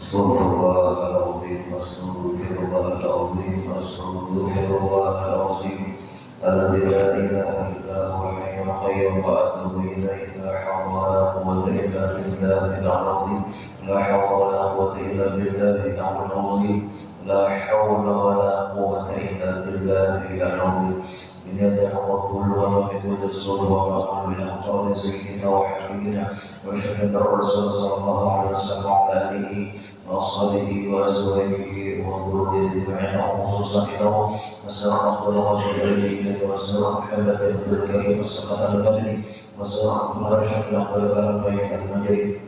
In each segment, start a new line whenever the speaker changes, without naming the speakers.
أستغفر الله العظيم أستغفر الله العظيم أستغفر الله العظيم الذي لا إله إلا هو الحي القيوم وأتوب إليه لا حول ولا قوة إلا بالله العظيم لا حول ولا قوة إلا بالله العظيم لا حول ولا قوة إلا بالله العظيم من يدك وكل ومن الصور ومقام من أقوال سيدنا وحبيبنا وشهد الرسول صلى الله عليه وسلم وعلى آله وأصحابه وأزواجه وذريته معنا خصوصا لهم وسلام خلقات العلم وسلام محمد بن الكريم والصلاة البدري وسلام مرشد الأقوال بين المجري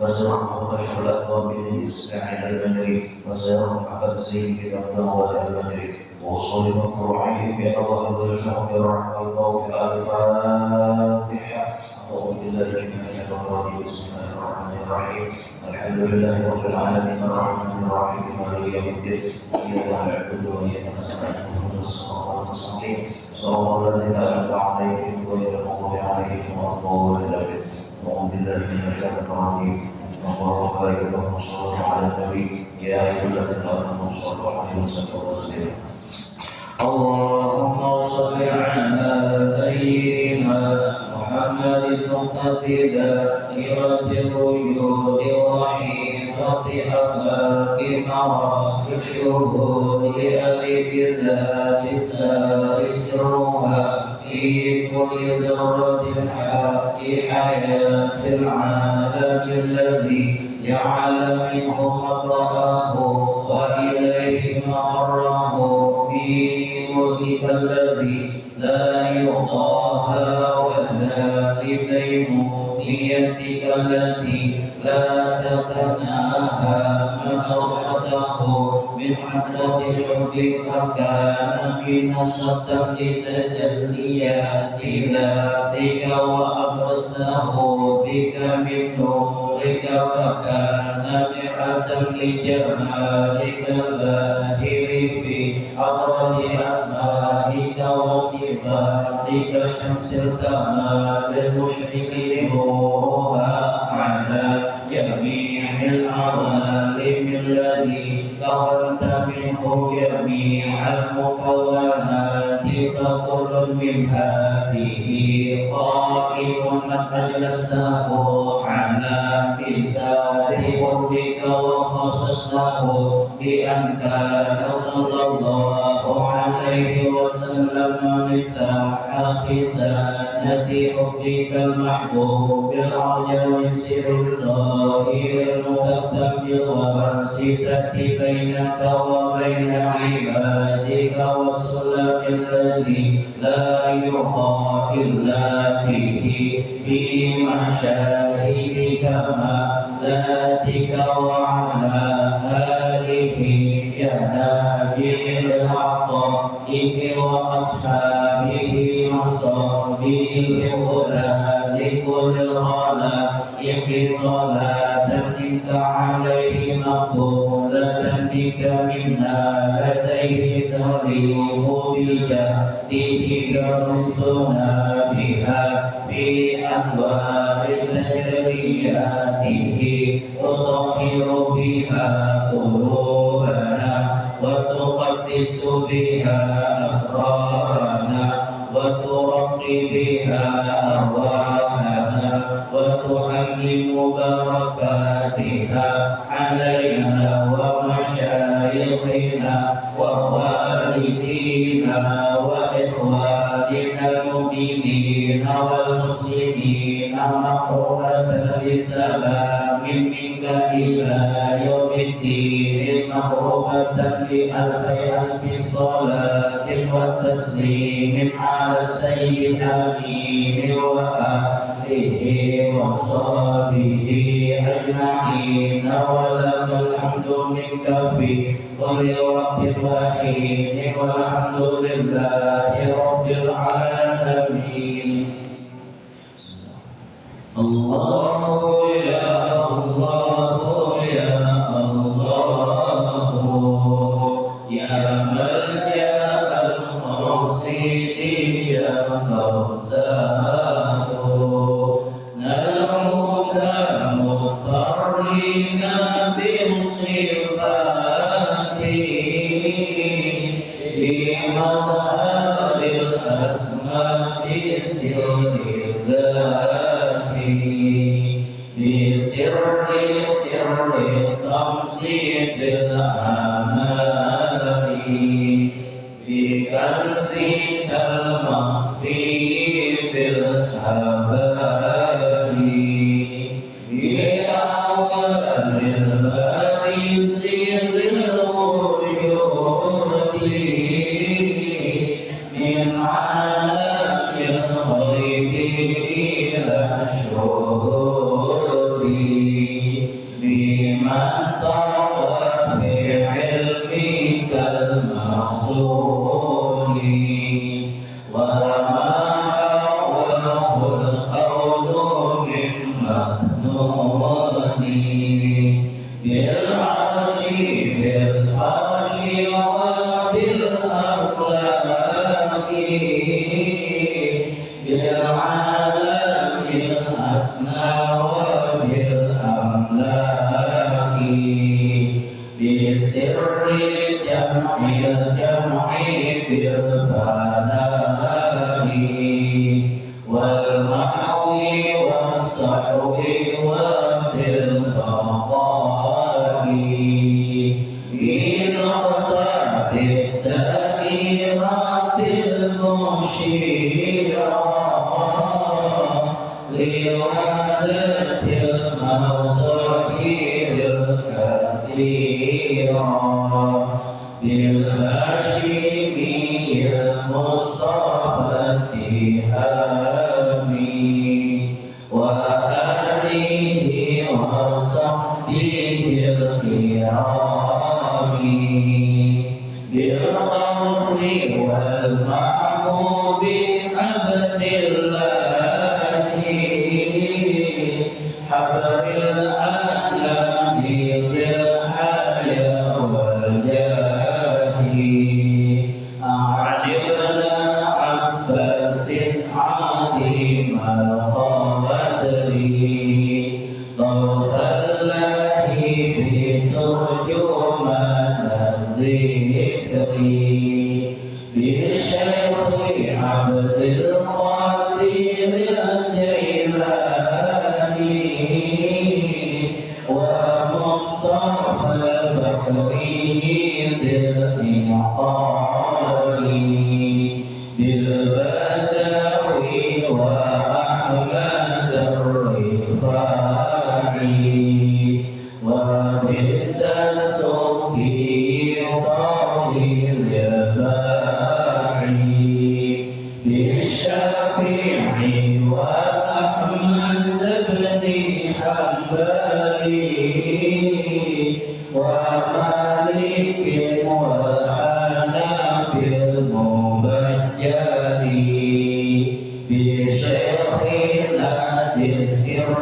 وسلام مرشد الأقوال بين إسماعيل المجري وسلام محمد سيدنا الأقوال المجري وصول مفروعه بأن الله يرزقهم برحمة وفي الفاتحة أعوذ بالله من الشيطان الرجيم بسم الله الرحمن الرحيم الحمد لله رب العالمين الرحمن الرحيم مالك يوم الدين إياك نعبد وإياك نستعين اهدنا الصراط المستقيم صراط الذين أنعمت عليهم غير المغضوب عليهم ولا الضالين أعوذ بالله من الشيطان الرجيم الله خير لكم صلوا على النبي يا أيها الذين آمنوا صلوا عليه وسلموا تسليما اللهم صل على سيدنا محمد المقتدى دائرة الوجود وحيطة أفلاك مراك الشهود ألف ذات السار سرها في كل ذرة في حياة العالم الذي جعل منه مطلعه وإليه مقره في ملكك الذي لا يضاهى ولا لديموميتك التي لا تتناهى مدرسته من حضرة الحب فكان من الصدق تجليات ذاتك وأبرزه بك من نورك فكان مرعة لجمالك الباهر في أطرد أسمائك وصفاتك شمس الكمال المشرق نورها على جميع العوالم الذي كونت منه جميع المكونات فكل من هذه قائم أجلسته على بسار قربك وخصصته بأن كان صلى الله عليه وسلم مفتاح خزانة حبك المحبوب العجب سر الظاهر المكتم بالواسطة بينك وبين عبادك والسلم الذي لا يرضى إلا به في مشاهد كمالاتك وعلى آله يا نبي الحقائق وأصحابه وصحبه الهدى لكل الخلائق صلاة منك عليه مقبولة بك منا لديه تريب بجهده يرسنا بها في أنوار تجرياته تطهر بها قلوبنا وتقدس بها أسرارنا وترقي بها أرواحنا وتعلم بركاتها علينا ومشايخنا ووالدينا وإخواننا المؤمنين والمسلمين مقرة بسلام منك إلى يوم الدين مقربة بألف ألف صلاة وتسليم على السيد الأمين وآله وصحبه أجمعين ولك الحمد منك في كل وقت وحين والحمد لله رب العالمين. الله يا الله يا الله يا ملجأ المرسلين يا مرساه نلعوك مضطرين به
بسر سر تمسيك الآمال بكنزك المخفي بالحبال بأول البارز للوجود من عالم الغيب إلى الشهود بمن طوى بعلمك المقصود وما حواه القول من مكنون بالعرش بالفرش وبالأفلاك بالعالم الأسنى وبالأملاك بسر الجمع بالبلاء والمحو والصحو وبالبقاء بنقطة الدائرة المشيرة لوحدة الموضوع الكثيرة بالهاشمي المصطفى التهامي وآله وصحبه الكرام بالقوس والمحبوب عبد الله حبر الأحلام بالحياة والجاه أعجبنا عباس عظيم القدر قوس الله بترجمان الذكر بالشيخ عبد القادر الجيلاني ومصطفى بكري بالإنقاذ بالبدوي وأحمد الرفاعي وبالدسوقي طويل الباعي بالشافع وأحمد بن حنبلي ومالك والحنفي المبجلي بشيخنا ذي السر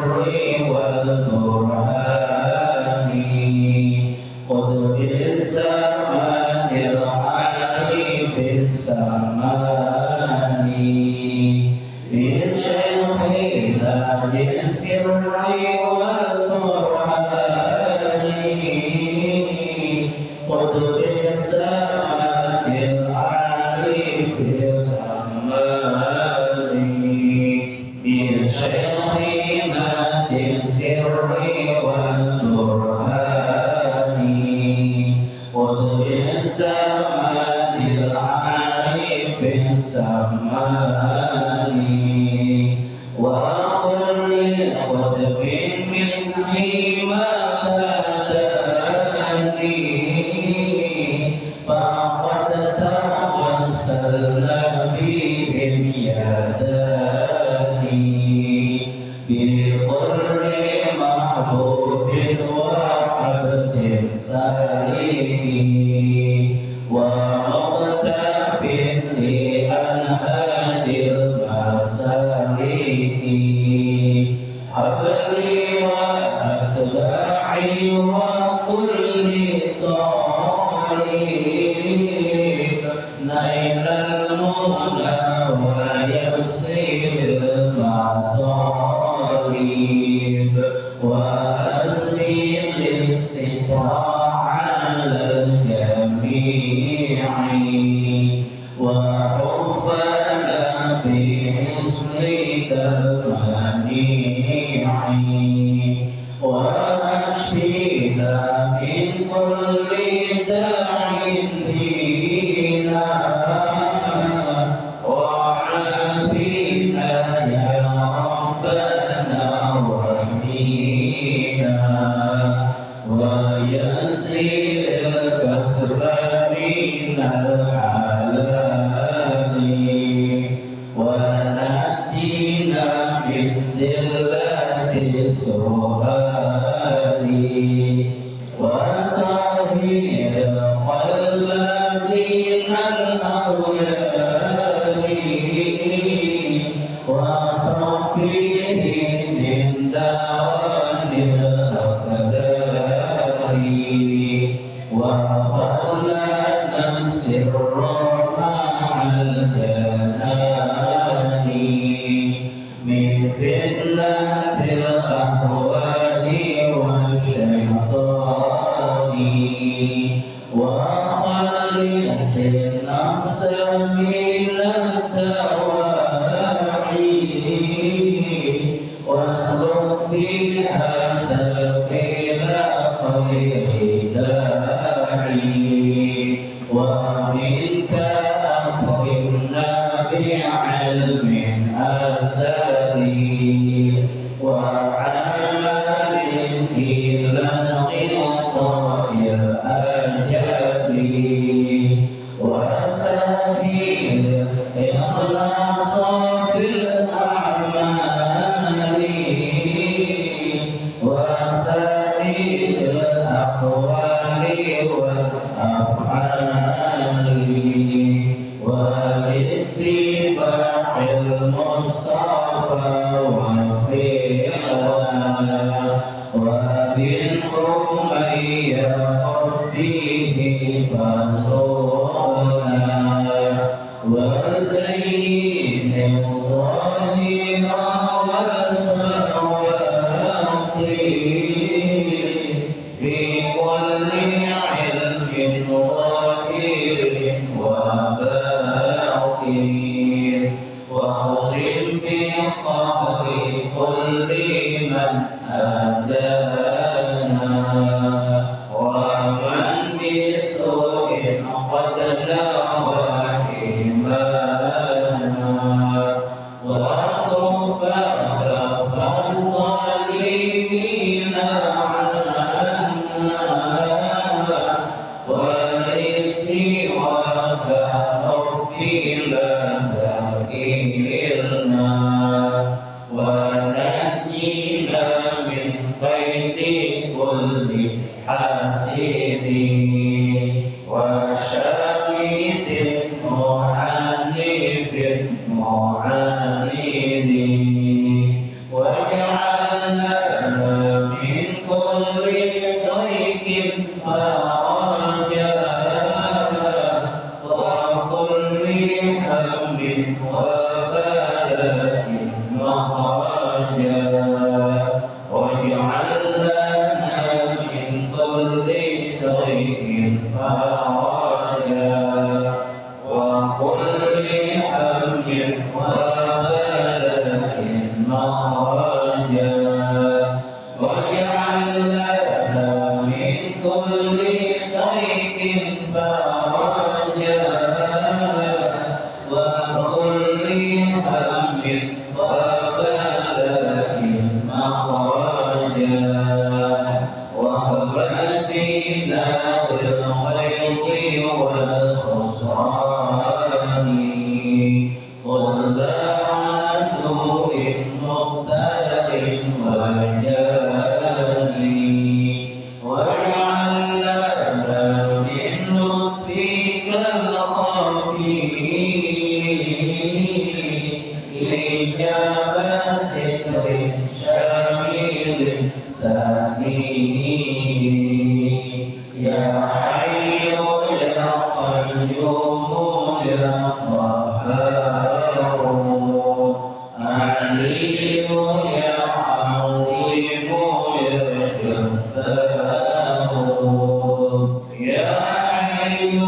والبرهان قطب الزمان العالي في السمان بشيخنا ذي السر والبرهان قطب الزمان العالي في السمان بشيخنا ذي السر والبرهان قطب الزمان العالي في السمان وكل قطب من حما تاتاني فقد توسلنا بهم يداني بكل محبوب وعبد سليم ومغتف لأنهاد المسالك حبلي وأتباعي وكل طالب نيل المنى ويسير المطالب وأسري الاستطاعة على الجميع وحفنا بحسنك المنيع ويسر الكسر من الحلال ونهدنا من ذلة السؤال وطهر قلبنا الأغيار وصفيه من دوام الأقدار وخلنا السر مع الجنان من فتنة الأهوال والشيطان وخلص النفس من الدواعي واسلك بها سبيل خير داعي ومنك أكرمنا بعلم أزلي وعمل إلى انقضاء أجلي وسبيل إخلاص في الأعمال وسبيل الأقوال والأفعال واتباع المصطفى وفعلا وبالقوم ربه فانصرنا وزين الظاهر والباطن بكل علم ظاهر وباطن واصم بقهر كل من أدانا ومن بسوء قد نوى إيمانا وكفاك فالظالمين عنا ولسواك ربي لا تكلنا ونجينا من قيد كل حاسد وشامت معنف معاند واجعلنا من كل ضيق فرجا وكل هم وبلاء مخرجا واجعلنا من كل ضيق فرجا وكل هم وبلاء مخرجا واجعلنا من كل ضيق فرجا وكل هم وبلاء مخرجا وهبنا بالغيظ والخسران قل لا عدو مختار وجاني واجعلنا من لطفك الخفي لجاب ستر شامل سليم يا حي يا قيوم يا قهار عليم يا عظيم يا جبار يا حي يا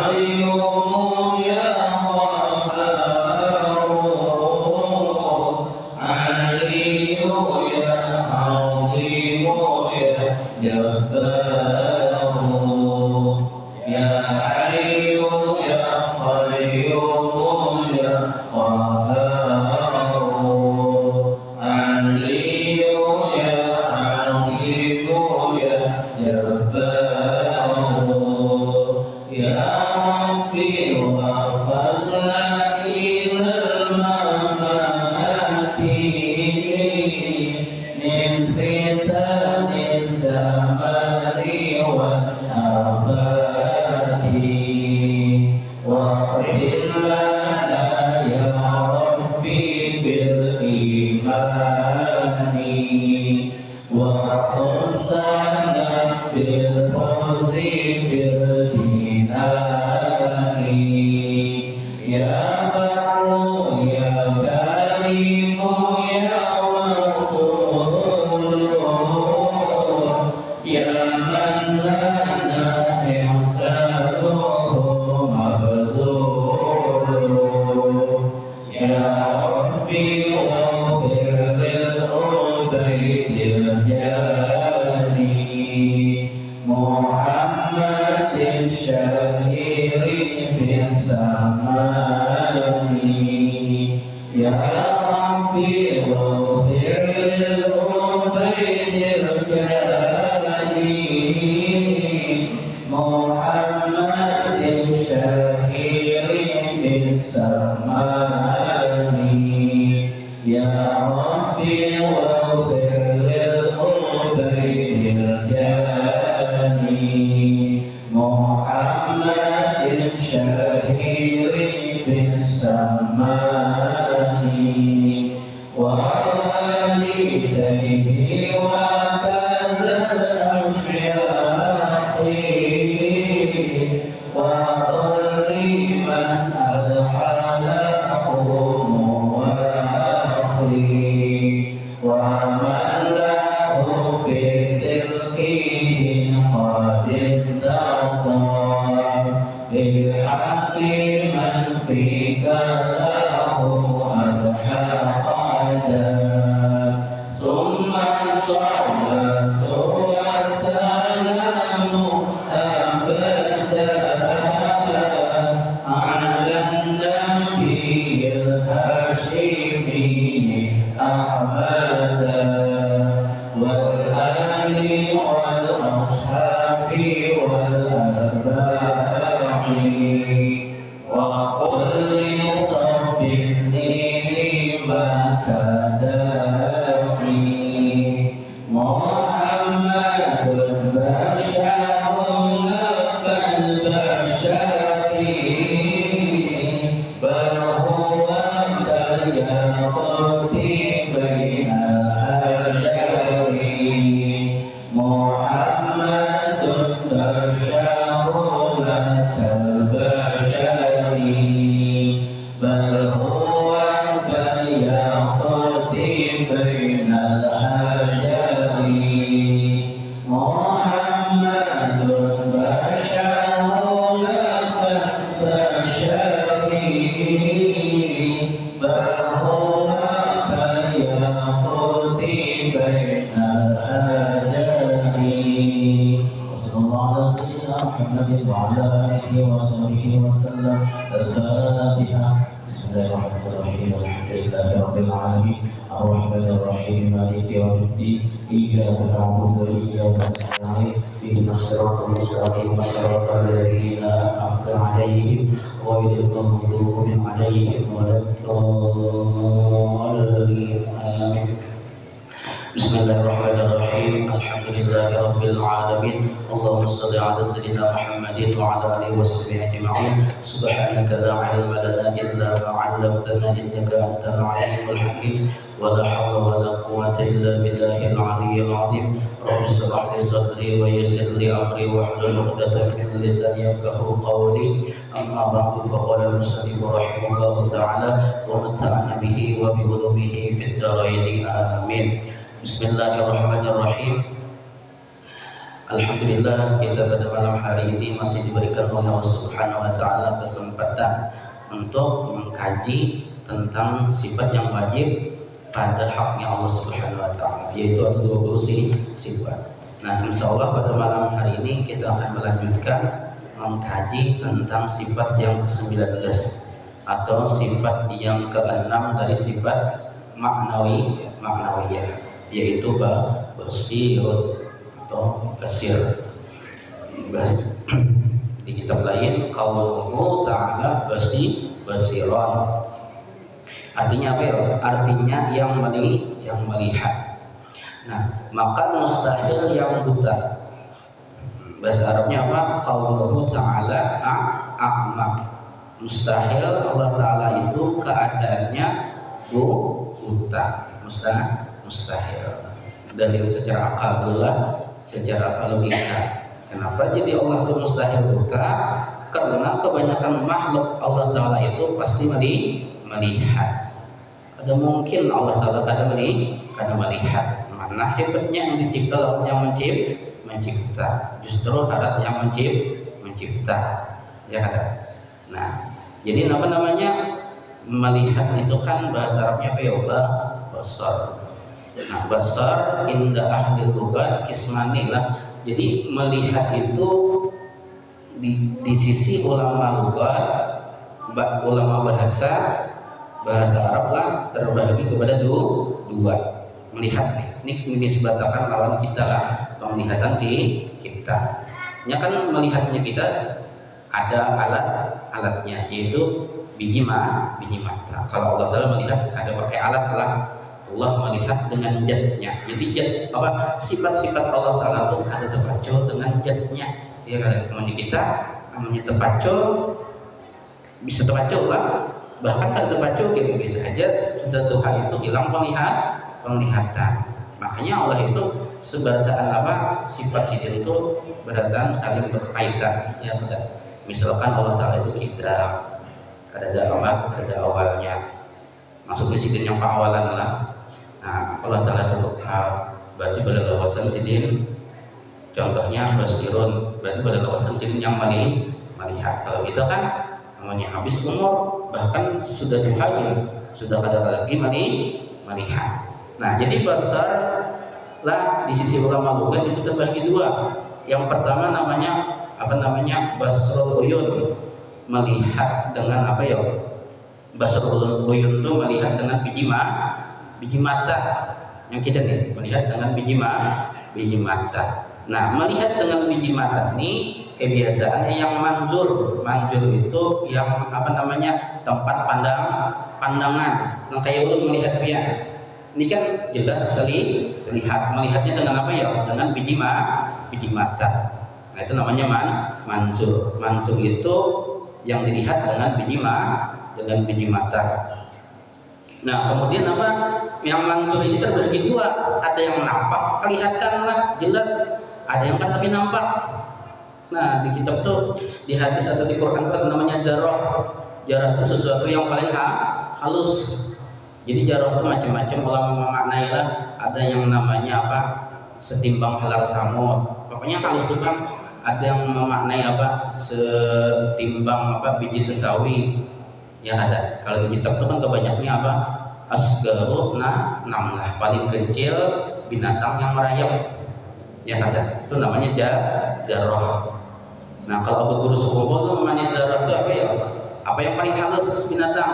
قيوم يا قهار عليم يا عظيم يا جبار يا حي يا قيوم يا قهار علي يا sana bil fawzi bil dinari ya barru ya karimu ya rasul ya man lana ihsanuhu mabdul ya rabbi waghfir lil ubaidil jani Muhammadin syahiri bis samani ya rabbi waghfir lil ubaidil jani Muhammadin syahiri bis samani ya rabbi waghfir lil ubaidil jani Muhammadin syahiri bis samani wa walidayhi wa kadhal asyahi wa kulli man adkhalahu muwakhi wa man lahu bi sirkihi qadim data lil haqqi man fika lahu adhaqada summa salatu wassalamu abada ala nabiyil hashimi ahmada wal ali wal ashabi wal asbahi wa kulli sabbin lima kadahi Muhammadun basyarun lakal basyari bahwa dayaqati bainal ajari Muhammadun basyarun lakal basyari bahwa dayaqati bainal ajari Muhammadun basyarun lakal basyari bahwa dayaqati bainal ajari Sallallahu alaihi Muhammad wa ala alihi wa sahbihi wa sallam al-Fatihah Bismillahirrahmanirrahim Alhamdulillahi Rabbil Alamin Ar-Rahmanir Rahim Maliki Yawmiddin Iyyaka na'budu wa iyyaka nasta'in Ihdinas siratal mustaqim Siratal ladzina an'amta 'alaihim ghairil maghdubi 'alaihim waladdallin Amin Bismillahirrahmanirrahim Alhamdulillahi Rabbil Alamin Allahumma salli ala Sayyidina Muhammadin wa ala alihi wa sahbihi ajma'in Subhanaka la ilma lana illa ma 'allamtana innaka antal alimul hakim wa la hawla wa la quwwata illa billahil aliyyil azim Rabbi shrah li sadri wa yassir li amri wa hlul 'uqdatam min lisani yafqahu qawli amma ba'du faqala al-musannif rahimahullahu ta'ala wa mata'ana bihi wa bi ulumihi fid dharain amin Bismillahirrahmanirrahim Alhamdulillah kita pada malam hari ini masih diberikan oleh Allah Subhanahu wa taala kesempatan untuk mengkaji tentang sifat yang wajib pada haknya Allah Subhanahu wa taala yaitu ada 20 sifat. Nah, insyaallah pada malam hari ini kita akan melanjutkan mengkaji tentang sifat yang ke-19 atau sifat yang ke-6 dari sifat maknawiyah yaitu basirun atau basir. Di kitab lain qauluhu ta'ala basiron. Artinya apa ya? Artinya yang melihat. Nah, maka mustahil yang buta. Bahasa Arabnya apa? Qauluhu ta'ala a'ma. Mustahil Allah Ta'ala itu keadaannya buta. Mustahil. dalil secara akal dulu, secara logika. Kenapa jadi Allah itu mustahil buta? Karena kebanyakan makhluk Allah Ta'ala itu pasti melihat. Ada mungkin Allah Ta'ala kadang melihat. Mana hebatnya yang dicipta lawan yang mencipta. Justru harap yang mencipta. Ya kan? Nah, jadi apa namanya? Melihat itu kan bahasa Arabnya apa ya? Basar. Nah, basar inda ahli lughat kismani lah. Jadi melihat itu di sisi ulama lughat, ulama bahasa Arab lah terbagi kepada dua. Melihat ini disebutkan lawan kita lah, penglihatan kita. Ya kan melihatnya kita ada alatnya yaitu biji mata. Kalau Allah Taala melihat ada pakai alat lah. Allah melihat dengan zatnya. Jadi zat apa sifat-sifat Allah Taala itu ada terpacul dengan zatnya. Ya kan kita namanya terpacul, bisa terpacul lah. Bahkan tak terpacul gitu bisa aja sudah Tuhan itu hilang penglihatan. Makanya Allah itu sebataan apa sifat sidin itu beratan saling berkaitan. Ya kan. Misalkan Allah Taala itu kita ada awalnya. Maksudnya sidin yang awalan lah. Nah, Allah Ta'ala itu kekal, berarti pada kawasan sidin. Contohnya basirun, berarti pada kawasan sidin yang melihat. Kalau kita kan namanya habis umur, bahkan sudah duhanya, sudah kada lagi melihat. Nah, jadi basar lah di sisi ulama lughat itu terbagi dua. Yang pertama namanya basrul uyun, melihat dengan apa ya? Basrul uyun itu melihat dengan biji mata yang kita nih melihat dengan biji mata. Nah, melihat dengan biji mata ini kebiasaannya yang manzur itu yang tempat pandangan. Nah, kayak lu melihat dia ini kan jelas sekali melihatnya dengan apa ya? Dengan biji mata. Nah, itu namanya manzur. Manzur itu yang dilihat dengan biji mata. Nah, kemudian apa? Yang manzur ini terbagi dua. Ada yang nampak, kelihatan lah, jelas. Ada yang kan tapi nampak. Nah, di kitab tuh, di hadis atau di Quran tuh namanya jarah. Jarah itu sesuatu yang paling halus. Jadi jarah itu macam-macam ulama memaknai lah. Ada yang namanya apa? Setimbang halar samud. Pokoknya halus tuh kan. Ada yang memaknai apa? Setimbang apa? Biji sesawi. Ya ada. Kalau di kitab itu kan kebanyakannya apa? Asgaru namlah, paling kecil binatang yang merayap. Ya ada. Itu namanya jarrah. Nah, kalau Abu Guru Sukumpul itu namanya jarrah itu apa ya? Apa yang paling halus binatang?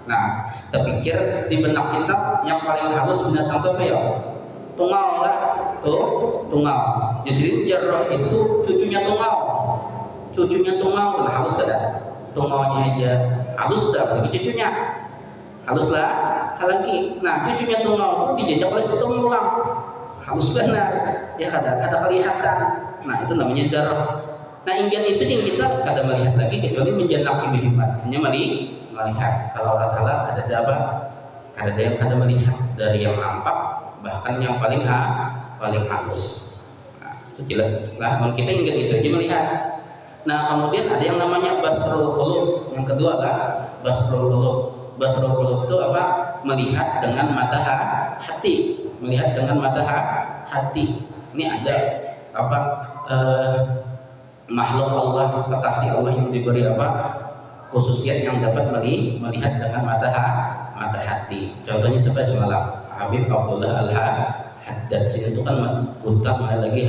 Nah, terpikir di benak kita yang paling halus binatang itu apa ya? Tungau lah. Tungau. Di sini jarrah itu cucunya tungau. Nah, halus kada? Tungaunya aja halus dah, bagi cucunya halus lah lagi. Nah, cucunya tungau itu dijajak oleh setumpulang halus benar, ya kada kelihatan. Nah, itu namanya jarrah. Nah, inggan itu yang kita kada melihat lagi kecuali menjanaki bihimat, hanya melihat. Kalau Allah Ta'ala kada ada yang kada melihat dari yang nampak bahkan yang paling halus. Nah, itu jelas lah. Kalau kita inggan itu aja melihat. Nah, kemudian ada yang namanya basrul qulub. Yang kedua lah basrul qulub. Basrul qulub itu apa? Melihat dengan mata hati. Melihat dengan mata hati. Ini ada apa? Makhluk Allah, kekasih Allah yang diberi apa? Khususiat yang dapat melihat dengan mata hati. Contohnya seperti semalam Habib Abdullah Al-Haddad sini itu kan buta mulai lagi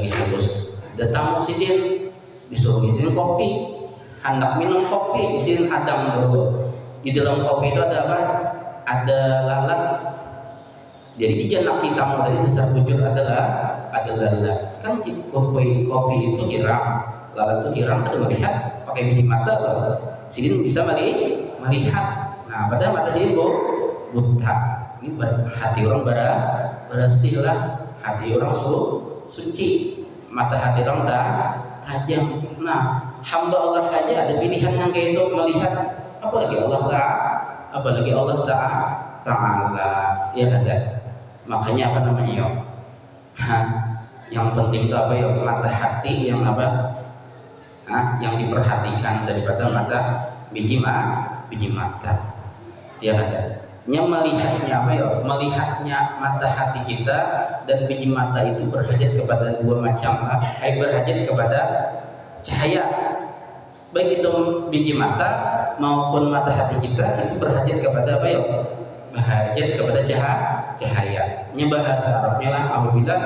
halus. Ada tamu sidin disuruh isiin kopi, hendak minum kopi, isiin hadam dulu. Di dalam kopi itu ada apa? Ada lalat. Jadi di janak kita dari besar bujur adalah ada lalat. Kan kopi itu hiram, lalat itu hiram, ada melihat pakai biji mata. Sidin bisa melihat. Nah, padahal mata sidin buta. Ini hati orang bersih lah, hati orang suci, mata hati orang tajam. Nah, hamba Allah saja ada pilihan yang kayak itu melihat, apalagi Allah Ta'ala, ya ada. Makanya apa namanya yo? Yang penting itu apa ya? Mata hati yang apa? Yang diperhatikan daripada mata biji mata. Ya ada. Yang melihatnya apa ya? Melihatnya mata hati kita dan biji mata itu berhajat kepada dua macam. Berhajat kepada cahaya. Baik itu biji mata maupun mata hati kita itu berhajat kepada apa ya? Berhajat kepada cahaya. Ini bahasa Arabnya lah apabila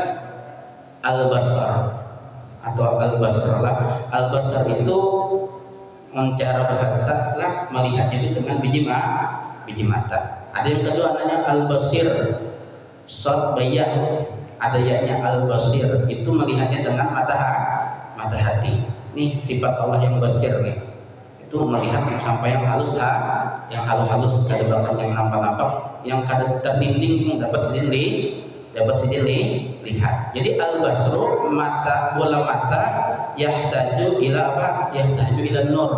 al-basar atau al-basar lah. Al-basar itu cara bahasa lah melihatnya itu dengan biji mata. Ada yang kedua namanya al-basir, shad bayah. Ada yaknya al-basir itu melihatnya dengan mata hati. Nih sifat Allah yang basir nih. Itu melihat yang sampai yang halus yang halus kada bakal yang nampak, yang kada terdinding dapat sendiri lihat. Jadi al-basru bola mata yahtaju ila apa? Yahtaju ila nur.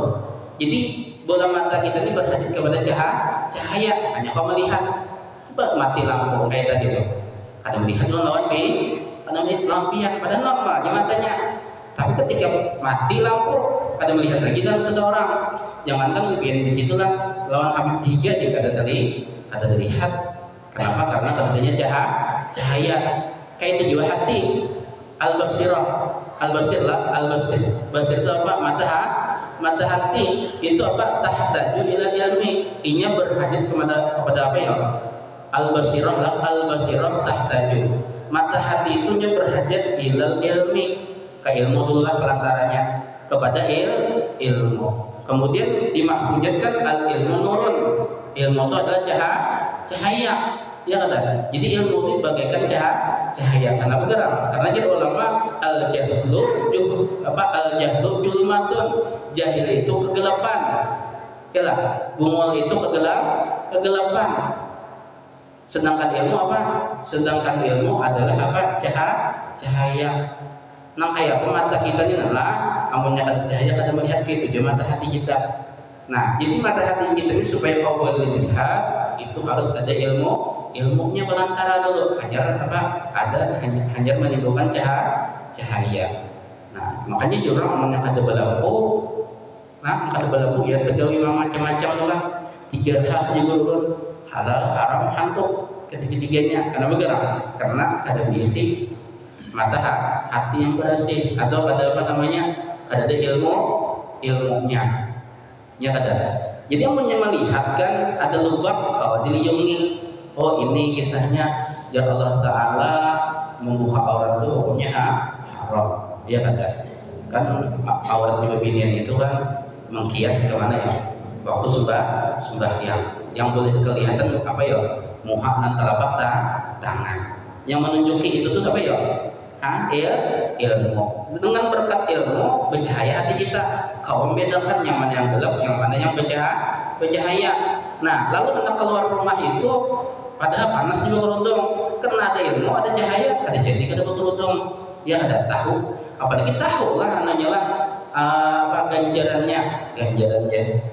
Jadi bola mata kita ini berhajat kepada cahaya. Hanya kau melihat, coba mati lampu kayak tadi tuh. Kadang melihat lawan kadang melihat lampian, padahal normal aja matanya. Tapi ketika mati lampu, kadang melihat lagi dalam seseorang. Jangankan mungkin disitulah lawan Habib 3 dia kada terlihat. Kenapa? Karena adanya cahaya. Kayak itu juga hati. Al-basirah, basir itu apa? Mata hati itu apa? Tahtaju ila ilmi. Inya berhajat kepada apa ya? Al-basirah tahtaju. Mata hati itu nya berhajat ila ilmi. Ke ilmu dululah perantaranya kepada ilmu. Kemudian dimaksudkan al-ilmu nurun. Ilmu itu adalah cahaya. Ya kan? Jadi ilmu itu bagaikan cahaya. Karena bergerak. Karena jadi ulama al-jahlu julmatun. Jahil itu kegelapan. Yalah, bungul itu kegelapan. Sedangkan ilmu apa? Sedangkan ilmu adalah apa? Cahaya. Nah kayak mata kita ini adalah amunnya kada cahaya kada melihat gitu, dia mata hati kita. Nah, jadi mata hati kita ini supaya kau boleh lihat itu harus ada ilmunya belantara dulu. Hanya menimbulkan cahaya. Nah, makanya jurang amunnya kada belampu. Nah, kada belampu ya tergawi macam-macam lah. 3 hak juga dulu. Halal, haram, hantu ketiga-tiganya karena bergerak, karena kada diisi mata hati yang bersih atau kada apa namanya kada ada ilmunya ya kada. Jadi yang melihat kan ada lubang kalau diliyungi, oh ini kisahnya ya Allah Ta'ala membuka aurat itu hukumnya haram ya kada. Kan aurat binian itu kan mengkias kemana ya waktu sembahyang yang boleh kelihatan apa ya muha dan telapak tangan yang menunjuki itu tuh apa ya ilmu. Dengan berkat ilmu bercahaya hati kita. Kau membedakan yang mana yang gelap, yang mana yang bercahaya. Nah, lalu kita keluar rumah itu padahal panas juga kerudung. Karena ada ilmu, ada cahaya, kada jadi kada berkerudung. Ya ada tahu. Apalagi tahu lah namanya lah ganjarannya,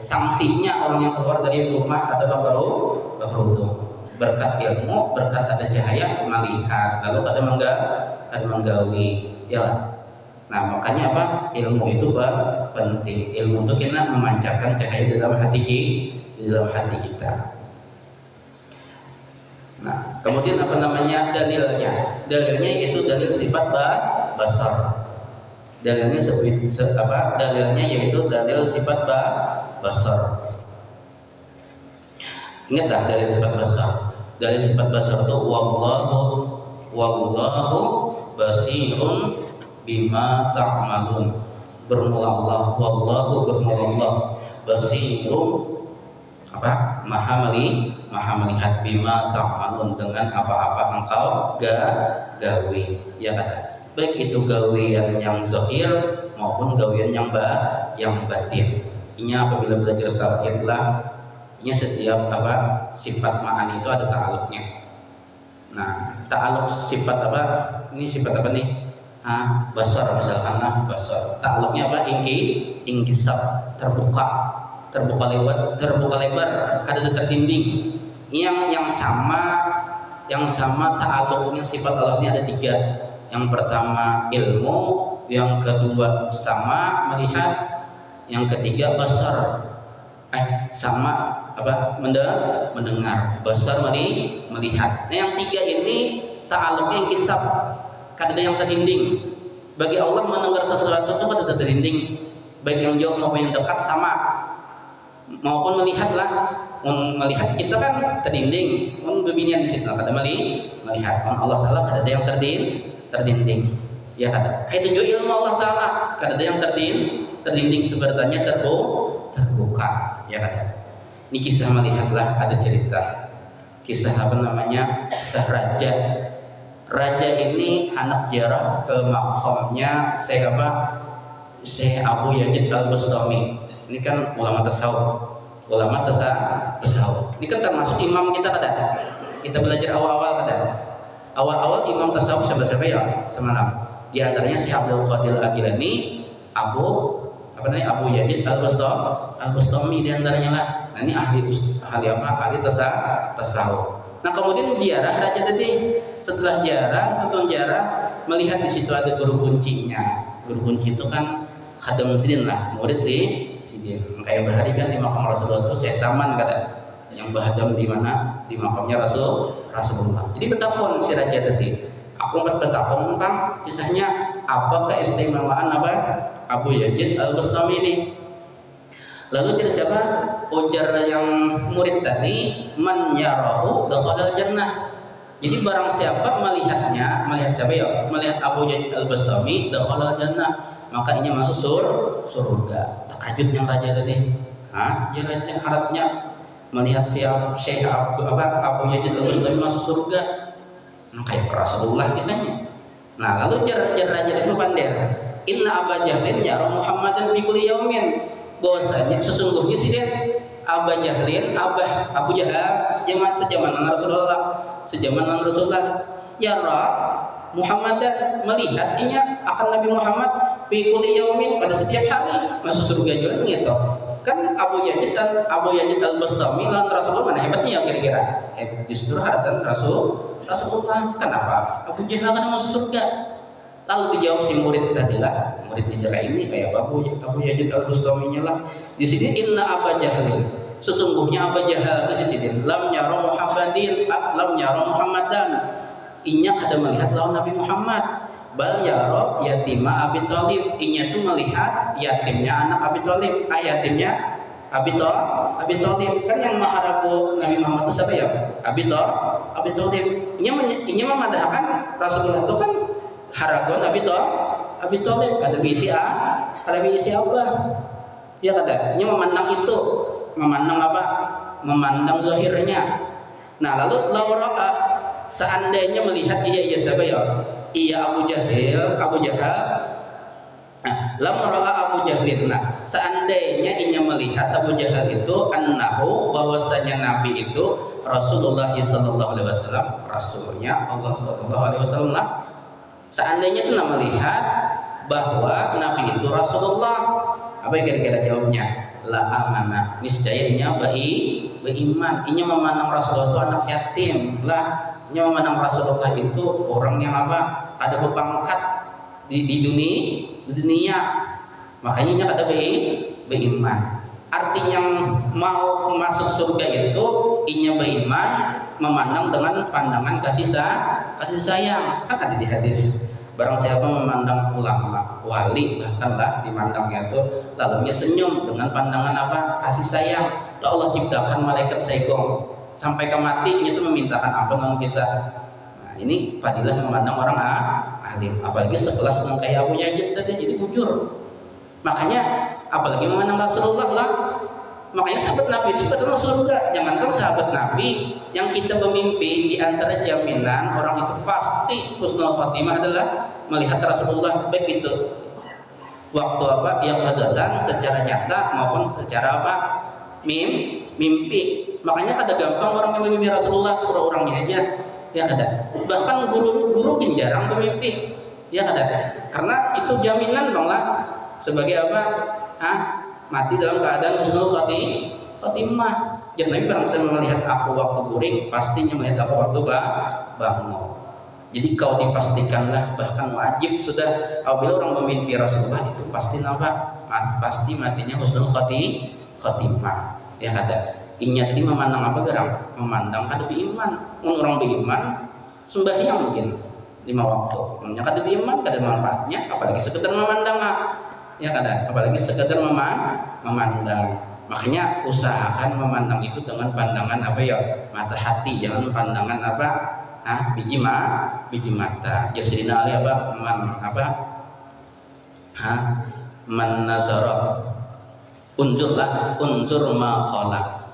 sanksinya orang yang keluar dari rumah ada berkerudung. Berkat ilmu, berkat ada cahaya melihat, lalu kada menggawi, ya lah. Nah makanya apa? Ilmu itu penting. Ilmu itu kita memancarkan cahaya di dalam hati kita. Nah kemudian apa namanya dalilnya? Dalilnya itu dalil sifat basar. Dalilnya dalilnya yaitu dalil sifat basar. Ingat dah dalil sifat basar. Dalil sifat basar itu wallahu basirun bima ta'malun. Bermula Allah, wallahu bermula Allah, basirun apa? Maha melihat bima ta'malun dengan apa-apa engkau gawe. Ya kan? Baik itu gawean yang zahir maupun gawean yang batin. Ini apabila belajar tauhid lah, ini setiap sifat ma'ani itu ada ta'aluknya. Nah, ta'aluk sifat apa? Ini sifat apa nih? Basar misalkan basar. Ta'aluknya apa? Ingkisab, terbuka lebar, kada terdinding. Yang sama yang sama ta'alluqnya sifat Allah ini ada 3. Yang pertama ilmu, yang kedua sama melihat, yang ketiga basar sama mendengar, basar melihat. Nah yang 3 ini ta'alluqnya yang kisab, kadang yang terdinding. Bagi Allah mendengar sesuatu itu kan ada terdinding, baik yang jauh maupun yang dekat sama, maupun melihatlah. Melihat kita kan terdinding, berbinian di situ kada melihat. Allah Taala kada ada yang terdinding. Ya kada. Kayak itu ilmu Allah Taala kada ada yang terdinding sebenarnya terbuka. Ya kada. Ini kisah melihatlah, ada cerita. Kisah kisah raja. Raja ini anak jarah ke makamnya Syekh Abu Yazid Al-Bustami. Ini kan ulama tasawuf. Ini kan termasuk imam kita kada. Kita belajar awal-awal kada. Awal-awal imam tasawuf siapa ya? Semalam. Di antaranya Syekh Abdul Qadir Al-Jilani, Abu Yazid Al-Bustami di antaranya lah. Nah, ini ahli tasawuf. Nah kemudian ziarah raja tadi. Setelah ziarah melihat di situ ada guru kuncinya. Guru kunci itu kan khadam sidin lah, murid sidin. Kayak bahari kan di makam Rasulullah itu saya saman kata. Yang bahadam di mana? Di makamnya Rasulullah. Jadi betapun si raja tadi. Aku betapun tentang kisahnya apa keistimewaan Abu Yazid Al-Bustami ini. Lalu dari siapa? Ujar yang murid tadi, man yarahu dakhalal jannah. Jadi barang siapa melihat siapa ya? Melihat Abu Yazid Al-Bustami dakhalal jannah, maka ini masuk surga. Takjub yang raja tadi. Ya raja harapnya melihat Syekh Abu Yazid Al-Bustami masuk surga. Nah, kayak Rasulullah kisahnya. Nah, lalu raja itu pandai. Inna Aba Jahlin yara Muhammadan fi kulli yaumin. Bahwasanya sesungguhnya sih Abu Jahal sejaman Rasulullah yara Muhammadan melihatnya akan Nabi Muhammad fi kulli yaumin pada setiap hari masuk surga juga gitu. Kan Abu Yazid Al-Bustami lawan Rasulullah mana hebatnya ya kira-kira? Justru hatan Rasulullah. Kenapa? Abu Jahal kan masuk surga. Lalu dijawab si murid tadilah, muridnya jaga ini kayak Abu Yazid Al-Bustami-nya lah. Di sini inna Aba Jahlin, sesungguhnya Abu Jahal di sini lam yara Muhammadan, inya kada melihat lawan Nabi Muhammad. Bal yara yatima Abi Thalib, inya tuh melihat yatimnya anak Abi Thalib. Yatimnya Abi Thalib kan yang maharagu Nabi Muhammad itu siapa ya? Abi Thalib. Inya memadahkan Rasulullah itu kan haragon Abi Thalib kada bisi Allah. Ya kada. Inya memandang itu, memandang zahirnya. Nah, lalu laura seandainya melihat iya siapa ya? Iya Abu Jahal. Nah, lam ra'a Abu Jahlin. Nah, seandainya inya melihat Abu Jahal itu annahu bahwasanya Nabi itu Rasulullah sallallahu alaihi wasallam, rasulnya Allah sallallahu alaihi wasallam lah. Seandainya itu melihat bahwa Nabi itu Rasulullah, apa yang kira-kira jawabnya? La amana. Niscayanya beriman. Inya memandang Rasulullah itu anak yatim lah. Inya memandang Rasulullah itu orang yang kada berpangkat di dunia. Makanya inya kada beriman. Artinya mau masuk surga itu inya beriman, memandang dengan pandangan kasih sayang. Kan ada di hadis, barang siapa memandang ulama, wali bahkanlah dimandangnya itu lalu dia senyum dengan pandangan kasih sayang. Tuh Allah ciptakan malaikat saikong sampai ke matinya itu memintakan ampun dengan kita. Nah, ini fadilah memandang orang alim, apalagi sekelas dengan kayak Abu Yazid tadi, jadi bujur. Makanya apalagi memandang Rasulullah lah. Makanya sahabat Nabi itu adalah surga. Jangankan sahabat Nabi, yang kita bermimpi di antara jaminan orang itu pasti husnul khotimah adalah melihat Rasulullah, baik itu waktu yang khazatan secara nyata maupun secara mimpi. Makanya kada gampang orang yang bermimpi Rasulullah, orangnya aja ya kada. Bahkan guru jarang bermimpi ya kada. Karena itu jaminan bang lah sebagai mati dalam keadaan husnul khotimah. Jadi Nabi barang saya melihat aku waktu guring, pastinya melihat aku waktu bangun. Jadi kau dipastikanlah, bahkan wajib sudah apabila orang memimpi Rasulullah itu pasti apa? Pasti matinya husnul khotimah. Ya kada. Inya tadi memandang apa gerang? Memandang kada beriman. Orang beriman sembahyang mungkin 5 waktu. Namanya kada beriman, kada manfaatnya, apalagi sekedar memandang. Ya kada, apalagi sekedar memandang. Makanya usahakan memandang itu dengan pandangan apa ya, mata hati, jangan pandangan apa biji mata. Jadi Sayyidina Ali man nazara unzur ma qala,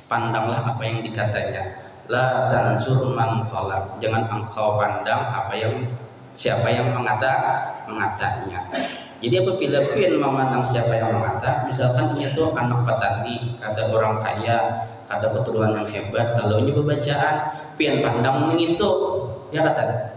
pandanglah apa yang dikatanya, la tanzur man qala, jangan engkau pandang siapa yang mengatanya. Jadi apabila pian memandang siapa yang mengata, misalkan dia tuh anak petani, ada orang kaya, ada keturunan yang hebat, lalu ini bacaan, pian pandang mengitu, ya kata.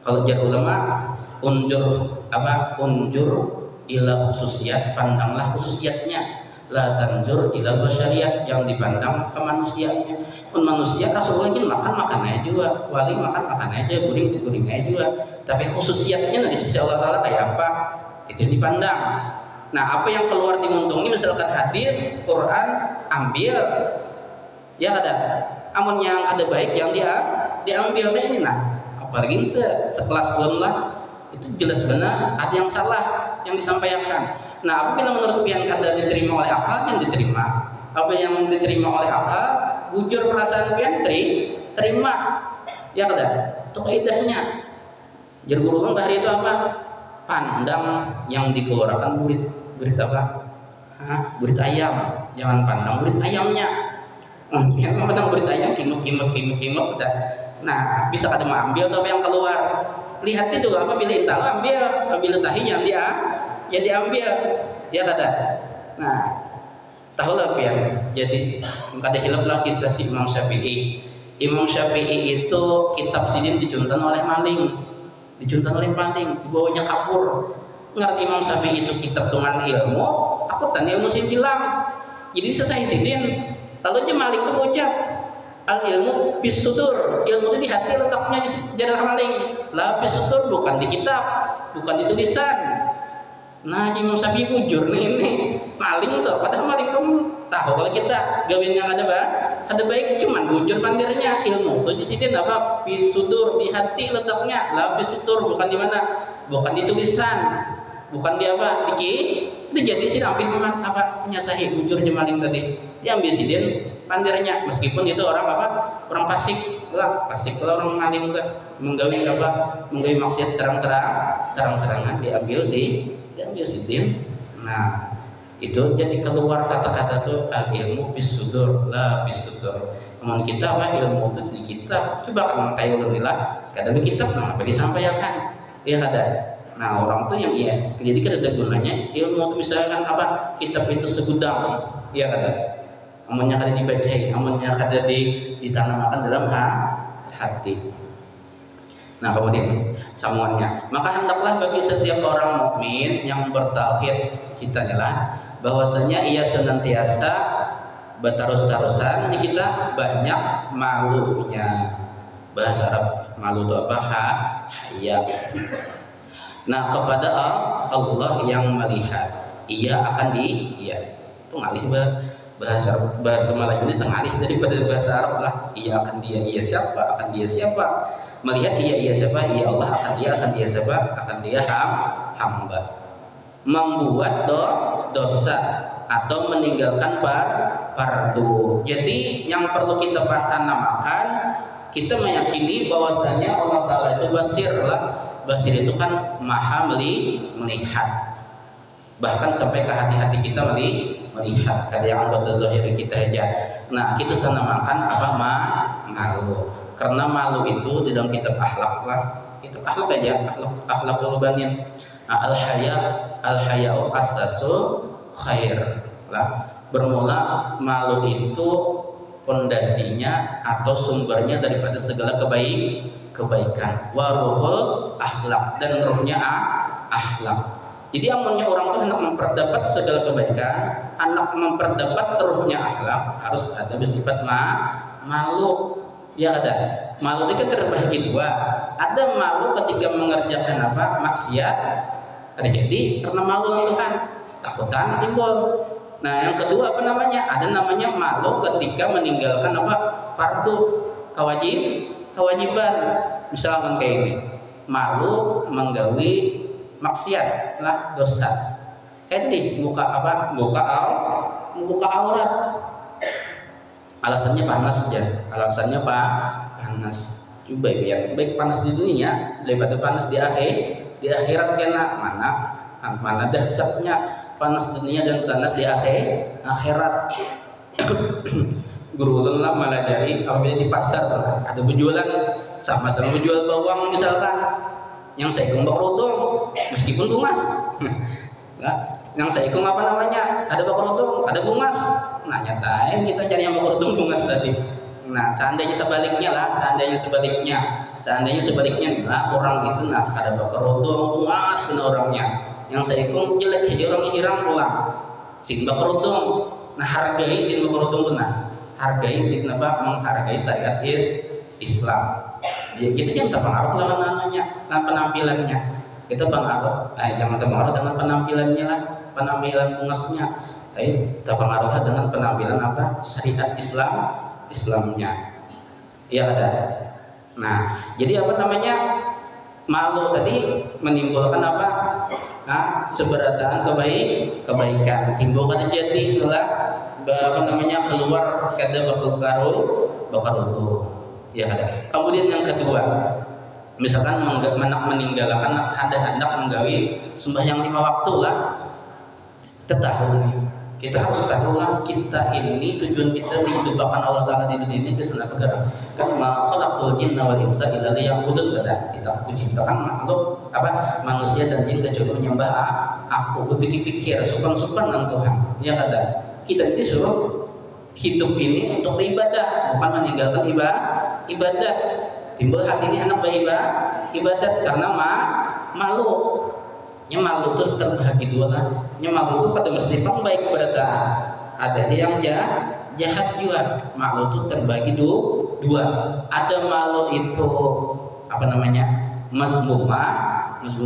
Kalau jar ulama, unjur ila khususiyat, pandanglah khususiyatnya, la tanzur ila basyariyat, yang dipandang ke manusianya. Pun manusia Rasulullah lagi makan aja juga, wali makan aja, guring aja juga. Tapi khususiyatnya di sisi Allah Taala kayak apa? Itu yang dipandang. Nah, apa yang keluar dimuntungi misalkan hadis, Quran, ambil. Ya ada. Amun yang ada baik yang diambil ini. Nah, apalagi sekelas ulun lah, itu jelas benar ada yang salah yang disampaikan. Nah, apabila menurut pian kada diterima oleh akal, yang diterima. Apa yang diterima oleh akal, bujur perasaan pian terima. Ya kada. Itu kaidahnya. Jadi guru hari itu apa? Pandang yang dikeluarkan burit apa? Burit ayam. Jangan pandang burit ayamnya. Mungkin pandang burit ayam kimuk. Nah, bisa kada mau ambil apa yang keluar. Lihat itu apa bila tahu ambil, bila tahi yang diambil. Ya kada. Nah, tahulah pian. Jadi kada hilap lah kisah si Imam Syafi'i. Imam Syafi'i itu kitab sidin dicuntan oleh maling. Dibawanya kapur. Ngerti Imam Syafi'i itu kitab dengan ilmu, aku tan ilmu sih bilang. Jadi selesai sidin, lalu aja maling itu ucap, al ilmu bis sudur, ilmu itu di hati letaknya di jalan maling. Lah bis sudur bukan di kitab, bukan di tulisan. Nah, Imam Syafi'i bujur ini maling tuh, padahal maling tuh tahu kalau kita gawin yang ada baik, cuman bujur pandirnya. Ilmu tuh di sini apa? Bisudur, di hati letaknya. Lah bisudur bukan di mana? Bukan di tulisan, bukan di apa? Jadi sih ambil memang apa? Menyasahi bujurnya maling tadi. Diambil sidin pandirnya, meskipun itu orang apa? Orang fasik lah orang maling tuh menggawi apa? Menggawi maksiat terang-terangan diambil sidin. Nah, itu jadi keluar kata-kata tuh al ilmu bisudur la bisudur. Namun kita apa ilmu itu di kitab. Coba kalau kayak ulunillah kada di kitab nah bagi sampaikan. Ya kada. Nah, orang tuh yang jadi kada ada gunanya ilmu itu misalkan apa kitab itu segudang. Ya kada. Amunnya kada dibacai, amunnya kada ditanamkan dalam hati. Nah, kemudian sambungannya, maka hendaklah bagi setiap orang mukmin yang bertauhid kita adalah bahwasanya ia senantiasa berterus-terusan kita banyak malunya. Bahasa Arab malu itu apa? Haya. Nah, kepada Allah yang melihat, ia akan pengalih bahasa Melayu ini tengalih daripada bahasa Arab lah. Ia akan dia siapa? Akan dia siapa? Melihat ia siapa? Ia Allah, akan dia siapa? Akan dia hamba. Membuat dosa atau meninggalkan fardu. Jadi yang perlu kita tanamkan, kita meyakini bahwasanya Allah Taala itu basir lah. Basir itu kan maha melihat. Bahkan sampai ke hati-hati kita melihat. Kada yang anggota zahir kita aja. Nah, kita tanamkan apa malu. Karena malu itu di dalam kitab akhlak lah. Kitab akhlak aja, akhlak ulubanin. Al-haya'u asasu khair lah. Bermula malu itu pondasinya atau sumbernya daripada segala kebaikan. Wa ruhul akhlak, dan ruhnya akhlak. Jadi amunnya orang itu hendak memperdapat segala kebaikan, hendak memperdapat terusnya akhlak, harus ada bersifat malu. Ya ada. Malu itu kan terbagi dua. Ada malu ketika mengerjakan maksiat terjadi karena malu dengan Tuhan, takutan timbul. Nah yang kedua ada namanya malu ketika meninggalkan fardu kewajiban. Misalkan kayak ini, malu menggawi maksiat lah dosa. Kayak tadi buka aurat. Alasannya panas aja. Alasannya panas. Coba ya, baik panas di dunia daripada panas di akhirat kena mana dahsyatnya panas dunia dan panas di akhirat. Guru ulun lah malah cari apabila di pasar ada berjualan sama-sama berjual bawang misalkan, yang saya ikut kerudung meskipun bungas. Yang saya ikut ada kerudung ada bungas. Nah nyatain kita cari yang kerudung bungas tadi. Nah seandainya sebaliknya orang itu ada kerudung bungas kena orangnya, yang saya ikut jelek jadi orang hirang pulang sin kerudung. Nah hargai sin kerudung benar, hargai sin menghargai syariat Islam. Jadi kita jangan terpengaruh dengan penampilannya. Kita pengaruh, jangan terpengaruh dengan penampilannya lah, penampilan bungasnya. Tapi terpengaruh dengan penampilan syariat Islamnya. Iya ada. Nah, jadi malu tadi menimbulkan seberataan kebaikan. Timbul kata jadi itulah keluar kada bakal itu. Ya ada. Kemudian yang kedua, misalkan meninggalkan hendak menggawi sembahyang 5 waktu lah. Kita harus tahu lah, kita ini tujuan kita dihidupkan Allah Ta'ala di dunia ini kesana perkara. Kan ma khalaqul jinna wal insa illa liya'budun. Kita ciptakan makhluk manusia dan jin kecuali menyembah aku, berpikir-pikir sopan-sopan dengan Tuhan. Ya kada. Kita disuruh hidup ini untuk beribadah, bukan meninggalkan ibadah. Timbul hati ini anak ibadat karena malu. Malu itu terbagi dua lah. Malu itu pada mesti baik berarti ada yang jahat juga. Malu itu terbagi dua. Ada malu itu mazmumah itu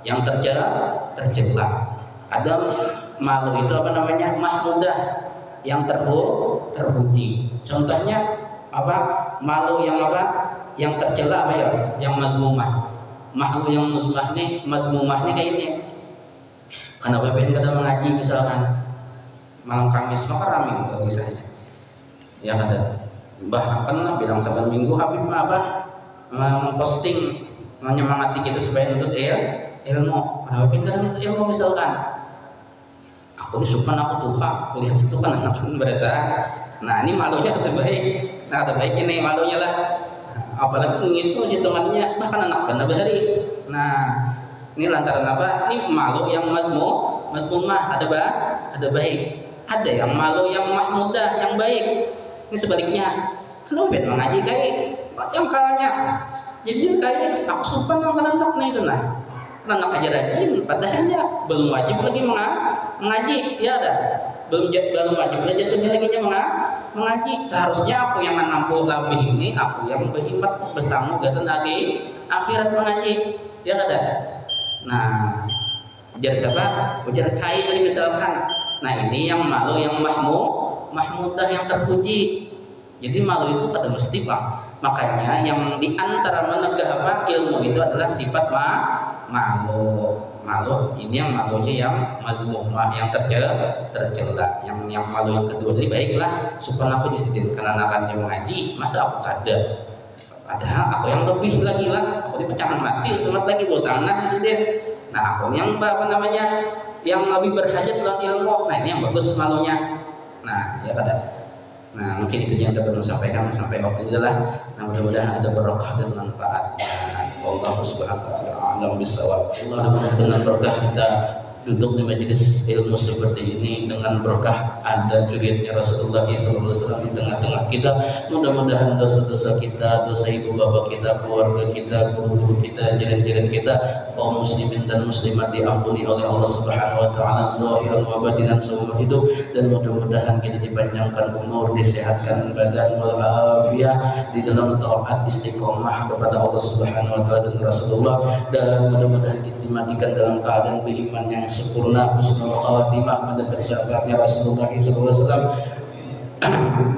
yang tercela. Ada malu itu mahmudah, yang terpuji. Contohnya malu yang tercela yang mazmumah. Malu yang mazmumah ini kayak ini. Karena pengen kada mengaji misalkan malam Kamis maka rame kalau misalnya. Ya ada. Bahkan bilang saban minggu Habib memposting menyemangati kita supaya nutut ilmu. Karena pengen kada nutut ilmu misalkan. Aku disupan aku tuh kuliah situ kan anak berita. Nah ini malunya terbaik. Nah terbaik ini malunya lah. Apalagi itu hitungannya bahkan anak benar hari. Nah ini lantaran ini malu yang mazmumah ada baik, ada yang malu yang mahmudah yang baik. Ini sebaliknya kalau mengaji kayak macam kalanya jadi kayak aku sumpah dengan anak itu anak aja rajin padahal belum wajib lagi mengaji. Ya ada belum wajib belajar jatuhnya lagi mengaji. Seharusnya aku yang menampung lebih ini, aku yang berhimmat bersama gasan akhirat mengaji. Ya ada. Nah, ujar siapa? Ujar kai misalkan. Nah ini yang malu yang mahmudah yang terpuji. Jadi malu itu pada mesti makanya yang diantara menegah ilmu itu adalah sifat malu. Ini yang malunya yang mazmumah yang tercela. Yang malu yang kedua ini baiklah supaya aku disediakan anak-anak yang mengaji, masa aku kada. Padahal aku yang lebih lagi lah, aku dipecahkan mati selamat lagi buat anak disediakan. Nah aku yang yang lebih berhajat dalam ilmu. Nah ini yang bagus malunya. Nah ya kada. Nah mungkin itu yang dapat sampaikan sampai waktu itulah. Nah mudah-mudahan ada berkah dan manfaat. Allah subhanahu wa ta'ala alam bisawab. Allah dengan berkah kita duduk di majelis ilmu seperti ini dengan berkah ada julietnya Rasulullah SAW di tengah-tengah kita. Mudah-mudahan dosa-dosa kita, dosa ibu bapak kita, keluarga kita, guru-guru kita, jiran-jiran kita, kaum muslimin dan muslimat diampuni oleh Allah Subhanahu wa taala zahiran wa batinan seumur hidup, dan mudah-mudahan kita dipanjangkan umur, disehatkan badan walafiat di dalam taat istiqomah kepada Allah Subhanahu wa taala dan Rasulullah, dan mudah-mudahan kita dimatikan dalam keadaan beriman yang sempurna, husnul khawatimah, mendapat syafaatnya Rasulullah SAW,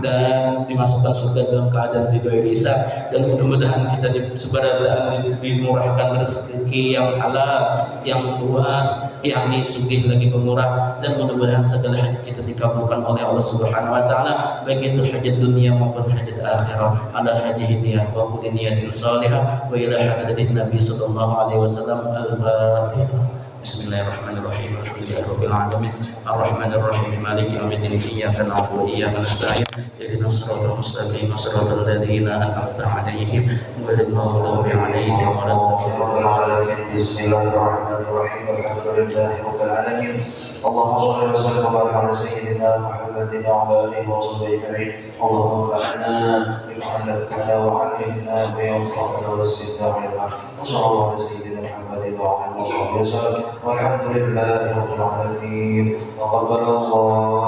dan dimasukkan surga dalam keadaan bidoi hisab, dan mudah-mudahan kita sebaradaan dimurahkan rezeki yang halal, yang luas, yakni sugih lagi pemurah, dan mudah-mudahan segala hajat kita dikabulkan oleh Allah Subhanahu wa taala, baik itu hajat dunia maupun hajat akhirat. Ala hadhihi niyyah wa kulli niyatin salihah wa ila hadratin Nabi sallallahu alaihi wasallam. Al-Fatihah. Bismillahirrahmanirrahim. Alhamdulillahirabbil alamin. Arrahmanir rahim. Maliki yaumiddin. Iyyaka na'budu wa iyyaka nasta'in. Ihdinas siratal mustaqim. Siratal ladzina an'amta 'alaihim ghairil maghdubi 'alaihim waladdallin.
Bismillahirrahmanirrahim. Alhamdulillahirabbil alamin. Allahumma shalli wa sallim wa barik ala sayyidina Muhammadin wa ala alihi wa sahbihi ajma'in. Allahumma fa'alna bima 'allamtana wa 'allimna ma yanfa'una wa zidna 'ilma. Wa sallallahu ala sayyidina Muhammadin wa ala alihi wa sahbihi wasallam. Walhamdulillahi rabbil alamin. Wa qabbala Allah